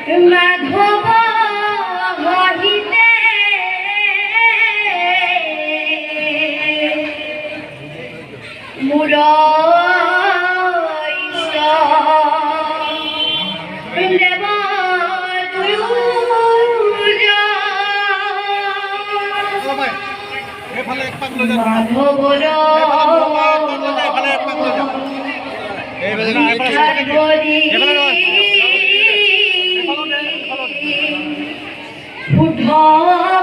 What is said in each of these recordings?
মাধব গহিতে মুর দেব মাধবর বুদ্ধ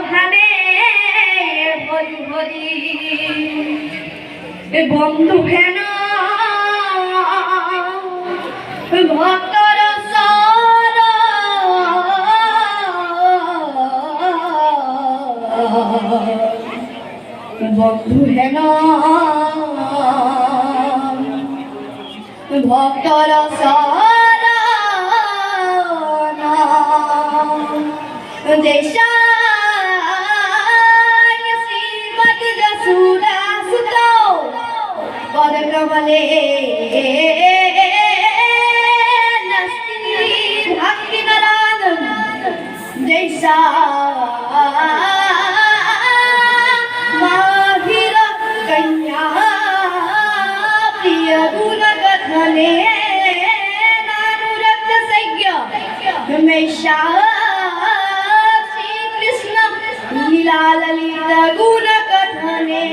ভাবে ভরি ভরি বন্ধু হেন ভক্তর সর বন্ধু হেন ভক্তর সর দেশা শ্রীমদ যশোদা সুত পদ কমলে নস্তি ভক্তি নারায়ণ জৈসা মাহির কন্যা প্রিয় গুণ কথনে নানুরক্ত সজ্ঞ হমেশা লীলা ললিত গুণ কথনে